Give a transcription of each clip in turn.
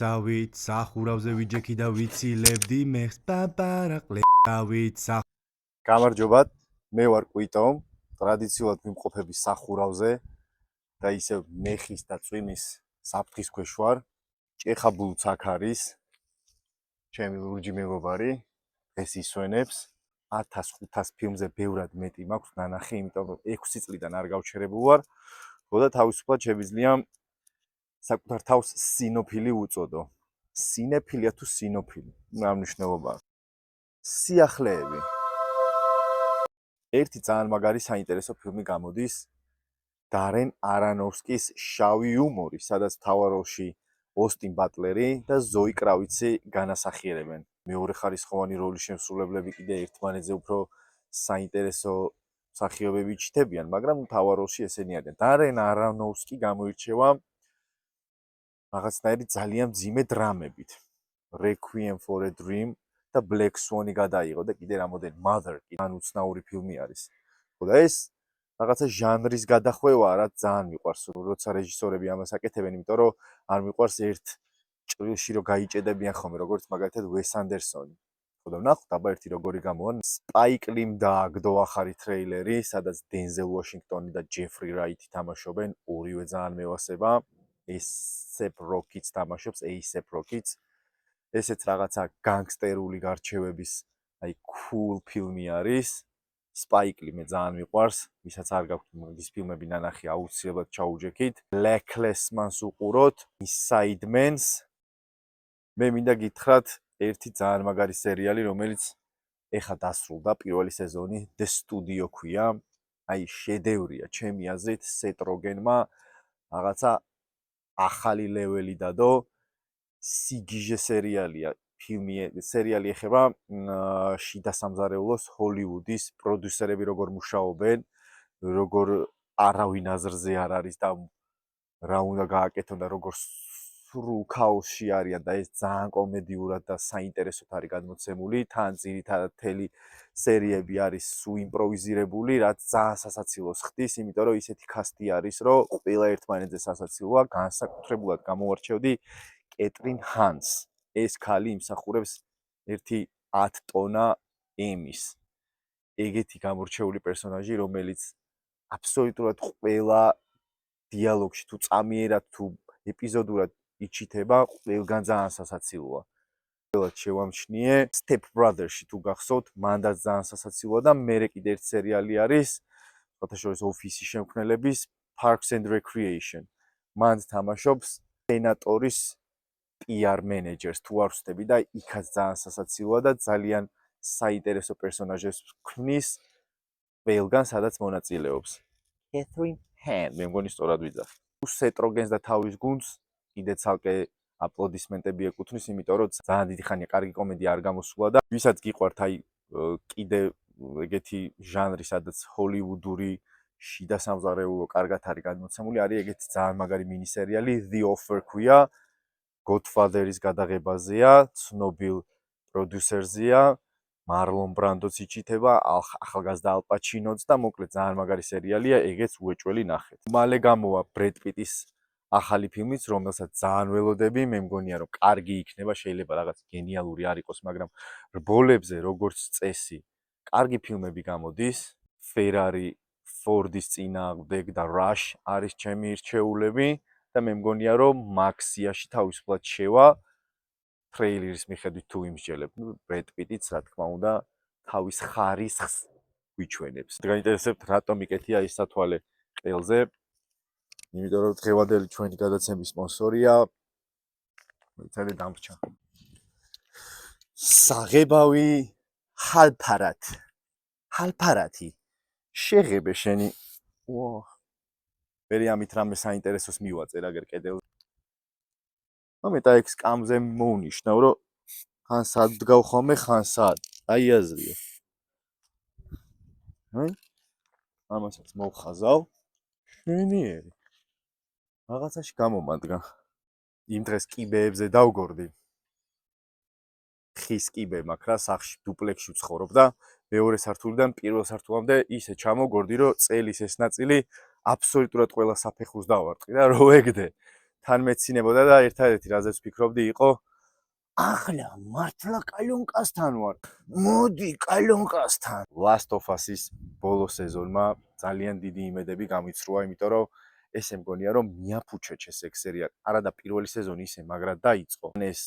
ესავით სახურავზე ვიჯექი და ვიცილებდი მეხს პაპარაყლევით გამარჯობათ, მე ვარ კვიტომ, ტრადიციულად ვიმყოფები სახურავზე და ისევ მეხის და წვიმის საფრთხის ქვეშ ვარ. ჭეხაბულც აქ არის, ჩემი ლურჯი მეგობარი, ეს ისვენებს 1500 ფილმზე ბევრად მეტი მაქვს ნანახი, იმიტომ რომ 6 წლიდან არ გავჩერებულ ვარ, და თავისუფლად შეგვიძლია საკუთარ თავს სინოფილი უწოდო. სინეფილია თუ სინოფილი, რა მნიშვნელობაა? სიახლეები. ერთი ძალიან მაგარი საინტერესო ფილმი გამოდის, დარენ არანოვსკის შავი იუმორი, სადაც მთავარ როლში ოსტინ ბატლერი და ზოი კრავიცი განასახიერებენ. მეორე ხარისხოვანი როლის შემსრულებლები კიდე ერთმანეთზე უფრო საინტერესო მსახიობები ჩნდებიან, მაგრამ მთავარ როლში ესენი არიან. დარენ არანოვსკი გამოირჩევა რაღაცნაირი ძალიან მძიმე დრამებით. Requiem for a Dream და Black Swan-ი გადაიღო და კიდე რამოდენ Mother ძალიან უცნაური ფილმი არის. და ეს რაღაცა ჟანრის გადახვევაა, რაც ძალიან მიყვარს, როცა რეჟისორები ამას აკეთებენ, იმიტომ რომ არ მიყვარს ერთ ჭრილში რომ გაიჭედებიან ხოლმე, როგორც მაგალითად Wes Anderson-ი. და ვნახოთ აბა ერთი როგორი გამოვა. Spike Lee-მ დააგდო ახალი ტრეილერი, სადაც Denzel Washington-ი და Jeffrey Wright-ი თამაშობენ, ორივე ძალიან მევასება. A$AP Rocky-ც თამაშობს, A$AP Rocky-ც. ესეც რაღაცა განგსტერული გარჩევების, cool ფილმი არის. Spike Lee მე ძალიან მიყვარს, ვისაც არ გაქვთ ის ფილმები ნანახი, აუცილებლად ჩაუჯექით. Blacklist-მანს უყუროთ, Inside Man-ს. მე მინდა გითხრათ ერთი ძალიან მაგარი სერიალი, რომელიც ეხა დასრულდა, პირველი სეზონი, The Studio ქვია. შედევრია, ჩემი აზრით, Seth Rogen-მა რაღაცა ახალი ლეველი დადო. სიგიჟე სერიალია, სერიალი ეხება შიდა სამზარეულოს ჰოლივუდის პროდიუსერები როგორ მუშაობენ, როგორ არავინ აზრზე არ არის და რა უნდა გააკეთონ და როგორ სრულ ქაოსში არიან და ეს ძალიან კომედიურად და საინტერესოდ არის გადმოცემული. თან ძირითადად მთელი სერიები არის უიმპროვიზირებული, რაც ძალიან სასაცილოს ხდის, იმიტომ რომ ისეთი კასტი არის, რომ ყველა ერთმანეთზე სასაცილოა. განსაკუთრებულად გამოვარჩევდი კეტრინ ჰანს. ეს ქალი იმსახურებს ერთი 10 ტონა ემის. ეგეთი გამორჩეული პერსონაჟი, რომელიც აბსოლუტურად ყველა დიალოგში თუ წამიერად თუ ეპიზოდურად იჩითება, ყველგან ძალიან სასაცილოა. ყველად შევამჩნიე Step Brothers-ში თუ გახსოვთ, მანდაც ძალიან სასაცილოა და მერე კიდე ერთი სერიალი არის, სხვათაშორის ოფისის შემქმნელების Parks and Recreation. მან თამაშობს სენატორის PR მენეჯერს თუ არ ვსწრები და იქაც ძალიან სასაცილოა და ძალიან საინტერესო პერსონაჟებს ქმნის ყველგან, სადაც მონაწილეობს. Catherine Han, მე მგონი სწორად ვიძახე. Seth Rogen-ს და თავის გუნდს კიდე ცალკე აპლოდისმენტები ეკუთვნის, იმიტომ რომ ძალიან დიდი ხანია კარგი კომედია არ გამოსულა და ვისაც გიყვართ კიდე ეგეთი ჟანრი, სადაც ჰოლივუდური შიდა სამზარეულო კარგად არის გადმოცემული, არის ეგეთი ძალიან მაგარი მინისერიალი The Offer ქვია. Godfather-ის გადაღებაზეა, ცნობილ პროდიუსერზეა, მარლონ ბრანდოც იჩითება, ახალგაზრდა ალ პაჩინოც და მოკლედ ძალიან მაგარი სერიალია, ეგეც უეჭველი ნახეთ. მალე გამოვა ბრედ პიტის ახალი ფილმიც, რომელსაც ძალიან ველოდები, მე მგონია რომ კარგი იქნება, შეიძლება რაღაც გენიალური არ იყოს, მაგრამ რბოლებზე როგორც წესი, კარგი ფილმები გამოდის. Ferrari, Ford-ის წინააღმდეგ და Rush არის ჩემი რჩეულები. და მე მგონია რომ მაქსიაში თავისუფლად შევა ტრეილერის მიხედვით თუ იმსჯელებ. ბრედ პიტიც რა თქმა უნდა თავის ხარისხს გვიჩვენებს. გაინტერესებთ რატომ იკეთია ის სათვალე ყელზე? იმიტომ რომ დღევანდელი ჩვენი გადაცემის სპონსორია მეთალე დამრჩა. საღებავი ჰალფარათი. შეღებე შენი. მე ამით რამე საინტერესოს მივაწერ აგერ კედელზე. მომეტა ეგ სკამზე მოუნიშნავ, რომ ხან სად დგავ ხოლმე, ხან სად. აი აზრია. ამასაც მოვხაზავ. შენიერი. რაღაცაში გამომადგა. იმ დღეს კიბეებზე დავგორდი. სახის კიბე მაქვს რა, სახში დუპლექსში ვცხოვრობ და მეორე სართულიდან პირველ სართულამდე ისე ჩამოგორდი, რომ წელის ეს ნაწილი აბსოლუტურად ყველა საფეხურს დავარტყი და რო ეგდე. თან მეცინებოდა და ერთადერთი რაზეც ვფიქრობდი იყო ახლა მართლა კალონკასთან ვარ. მოდი კალონკასთან. Last of Us-ის ბოლო სეზონმა ძალიან დიდი იმედები გამიცრუა, იმიტომ რომ ესე მგონია რომ მიაფუჩეჩეს ეგ სერიალი. არა და პირველი სეზონი ისე მაგრად დაიწყო. ეს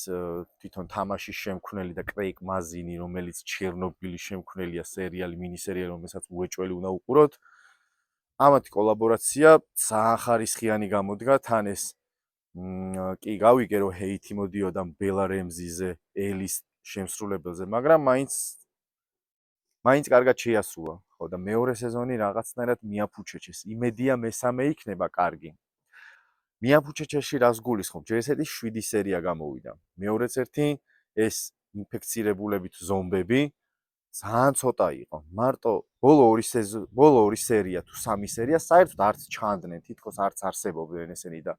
თვითონ თამაშის შემქმნელი და კრეიგ მაზინი, რომელიც ჩერნობილის შემქმნელია, სერიალი, მინისერიალი, რომელსაც უეჭველი უნდა უყუროთ. ამათი კოლაბორაცია ძალიან ხარისხიანი გამოდგა, თან ეს კი გავიგე რომ ჰეითი მოდიოდა ბელა რემზიზე, ელის შემსრულებელზე, მაგრამ მაინც კარგად შეასრულა. ხო და მეორე სეზონი რაღაცნაირად მიაფუჩეჩეს. იმედია მესამე იქნება კარგი. მიაფუჩეჩეში რას გულისხმობ? ჯერ ესეთი 7 სერია გამოვიდა. მეორეც ერთი ეს ინფექცირებულებით ზომბები ძალიან ცოტა იყო. მარტო ბოლო ორი სერია თუ 3 სერია საერთოდ არც ჩანდნენ, თითქოს არც არსებობდნენ ესენი და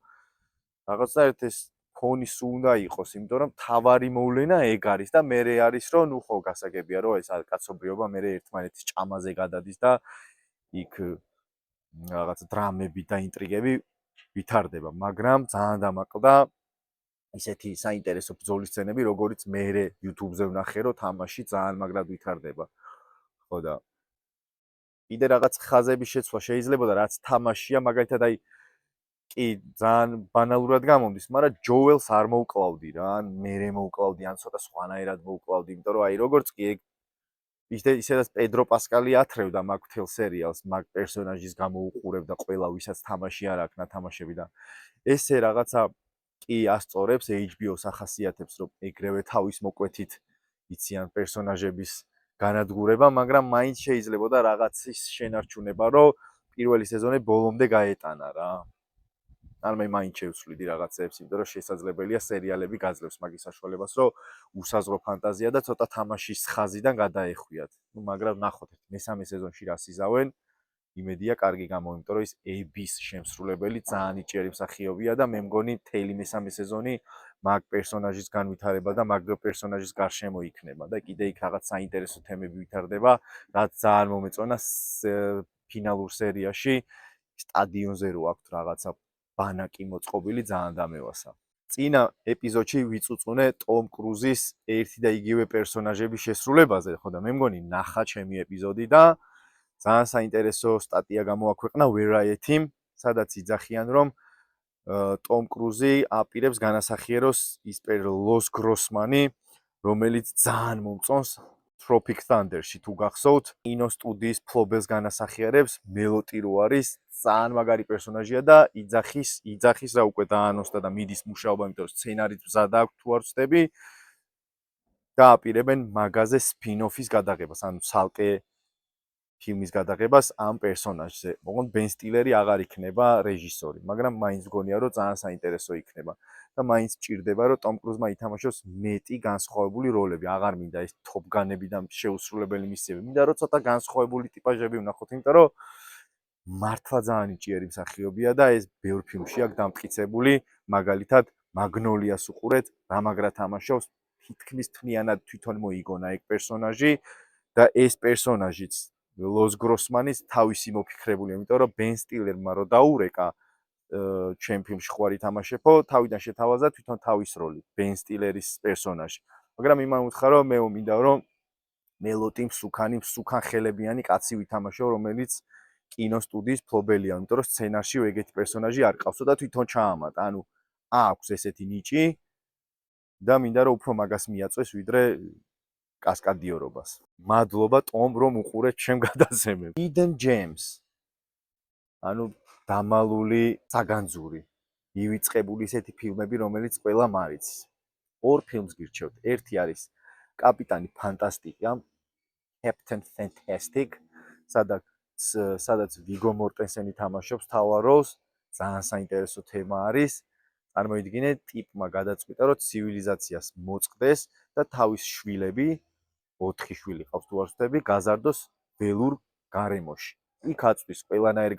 რაღაცნაირად ეს ფონი სულ უნდა იყოს, იმიტომ რომ თავარი მოვლენა ეგ არის და მერე არის რომ ნუ ხო გასაგებია რომ ეს კაცობრიობა მერე ერთმანეთის ჭამაზე გადადის და იქ რაღაც დრამები და ინტრიგები ვითარდება, მაგრამ ძალიან დამაკლდა ისეთი საინტერესო ბრძოლის სცენები, როგორიც მერე YouTube-ზე ვნახე, რომ თამაში ძალიან მაგრად ვითარდება. ხო და კიდე რაღაც ხაზების შეცვლა შეიძლებოდა, რაც თამაშია, მაგალითად აი კი ძალიან ბანალურად გამომდის, მაგრამ ჯოელს არ მოვკლავდი რა, ან მერე მოვკლავდი, ან ცოტა სხვანაირად მოვკლავდი, იმიტომ რომ აი როგორც კი ეგ ისედაც პედრო პასკალი ათრევდა მაგ მთელ სერიალს, მაგ პერსონაჟის გამოუყურებდა ყველა, ვისაც თამაში არ აქვს ნათამაშები და ესე რაღაცა კი ასწორებს HBO-ს ახასიათებს, რომ ეგრევე თავის მოკვეთით იციან პერსონაჟების განადგურება, მაგრამ მაინც შეიძლებოდა რაღაცის შენარჩუნება, რომ პირველი სეზონი ბოლომდე გაეტანა რა. ან მე მაინც შევცვლიდი რაღაცებს, იმიტომ რომ შესაძლებელია სერიალები გაძლევს მაგის საშუალებას, რომ უსაზღვრო ფანტაზია და ცოტა თამაშის ხაზიდან გადაეხვიათ. ნუ მაგრამ ნახოთ, მესამე სეზონში რას იზავენ. იმედია კარგი გამო, იმიტომ რომ ის AB-ს შემსრულებელი ძალიან ნიჭიერი მსახიობია და მე მგონი მთელი მესამე სეზონი მაგ პერსონაჟის განვითარება და მაგ პერსონაჟის გარშემო იქნება და კიდე იქ რაღაც საინტერესო თემები ვითარდება, რაც ძალიან მომეწონა ფინალურ სერიაში სტადიონზე რო აქვს რაღაცა ბანაკი მოწყობილი ძალიან დამევასა. წინა ეპიზოდში ვიწუწუნე ტომ კრუზის ერთი და იგივე პერსონაჟების შესრულებაზე, ხო და მე მგონი ნახა ჩემი ეპიზოდი და ძალიან საინტერესო სტატია გამოაქვეყნა Variety-მ, სადაც იძახიან, რომ ტომ კრუზი აპირებს განასახიეროს ის ლოს გროსმანი, რომელიც ძალიან მომწონს Tropic Thunder-ში თუ გახსოვთ, კინოსტუდიის ფლობელს განასახიერებს, მელოტი რო არის, ძალიან მაგარი პერსონაჟია და იძახის რა უკვე დაანონსდა და მიდის მუშაობა, იმიტომ რომ სცენარიც მზად აქვს თუ არ ვცდები და აპირებენ მაგაზე სპინ-ოფის გადაღებას, ანუ ცალკე ფილმის გადაღებას ამ პერსონაჟზე. მოკლედ ბენ სტილერი აღარ იქნება რეჟისორი, მაგრამ მაინც მგონია რომ ძალიან საინტერესო იქნება და მაინც მჭირდება რომ ტომ კრუზმა ითამაშოს მეტი განსხვავებული როლები. აღარ მინდა ეს თოპგანები და შეუსრულებელი მისიები. მინდა რომ ცოტა განსხვავებული ტიპაჟები ვნახოთ, იმიტომ რომ მართლა ძალიან ნიჭიერი მსახიობია და ეს ბევრ ფილმში აქვს დამტკიცებული, მაგალითად მაგნოლიას უყურეთ, რა მაგრა თამაშობს, თითქმის თნიანად თვითონ მოიგონა ეგ პერსონაჟი და ეს პერსონაჟიც ლოს გროსმანის თავისი მოფიქრებულია, იმიტომ რომ ბენ სტილერმა რო დაურეკა ჩემ ფილმში ხوار ითამაშებო, თავიდან შეთავაზა თვითონ თავის როლი, ბენ სტილერის პერსონაჟი. მაგრამ იმან უთხრა რომ მე მინდა რომ მელოტი მსუქანი, მსუქანხელებიანი კაცი ვითამაშო, რომელიც კინოსტუდიის ფლობელია, იმიტომ რომ სცენარში ეგეთი პერსონაჟი არ ყავსო და თვითონ ჩაამატა. ანუ აქვს ესეთი ნიჭი და მინდა რომ უფრო მაგას მიაწვეს, ვიდრე კასკადიორობას. მადლობა ტომ რომ უყურეთ ჩემ გადაცემებს. Hidden Gems. ანუ დამალული საგანძური. ივიწყებული ესეთი ფილმები, რომელიც ყველა მარიცის. ორ ფილმს გირჩევთ. ერთი არის კაპიტანი ფანტასტიკა, Captain Fantastic, სადაც ვიგო მორტენსენი თამაშობს თავარ როლს. ძალიან საინტერესო თემა არის. წარმოიდგინეთ, ტიპმა გადაწყვიტა, რომ ცივილიზაციას მოწყდეს და თავის შვილები 4 შვილი ყავს თუ არ ვცდები, გაზარდოს ველურ გარემოში. იქ აწვის ყველანაირ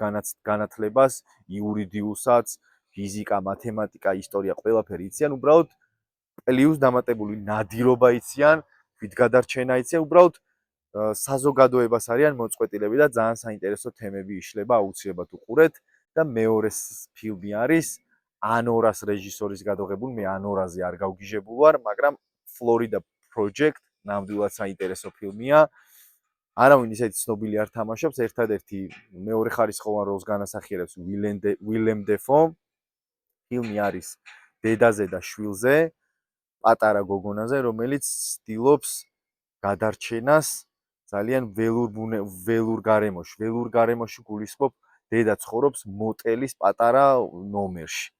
განათლებას, იურიდიულსაც, ფიზიკა, მათემატიკა, ისტორია, ყველაფერი იციან, უბრალოდ პლიუს დამატებული ნადირობა იციან თვით გადარჩენა იცი, უბრალოდ საზოგადოებას არიან მოწყვეტილები და ძალიან საინტერესო თემები იშლება, აუცილებლად უყურეთ და მეორე ფილმი არის ანორას რეჟისორის გადაღებული, მე ანორაზე არ გავგიჟებულ ვარ, მაგრამ Florida Project ნამდვილად საინტერესო ფილმია. არავინ ისეთი ცნობილი არ თამაშობს, ერთადერთი მეორე ხარისხოვან როლს განასახიერებს ვილემ დეფო. ფილმი არის დედაზე და შვილზე, პატარა გოგონაზე, რომელიც ცდილობს გადარჩენას ძალიან ველურ გარემოში. ველურ გარემოში გულისხმობ, დედა ცხოვრობს მოტელის პატარა ნომერში.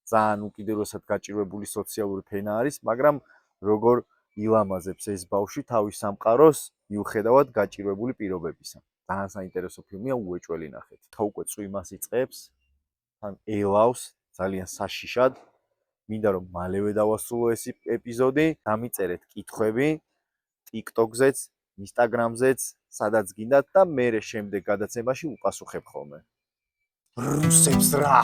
ძალიან უკიდურესად გაჭირვებული სოციალური ფენა არის, მაგრამ როგორ ილამაზებს ეს ბავშვი თავის სამყაროს მიუხედავად გაჭირვებული პირობებისა. ძალიან საინტერესო ფილმია, უეჭველი ნახეთ. ხა უკვე წვიმას იწყებს, თან ელავს ძალიან საშიშად. მინდა რომ მალევე დავასრულო ეს ეპიზოდი, დამიწერეთ კითხვები TikTok-ზეც, Instagram-ზეც, სადაც გინდათ და მე შემდეგ გადაცემაში უპასუხებ ხოლმე. რუსებს რა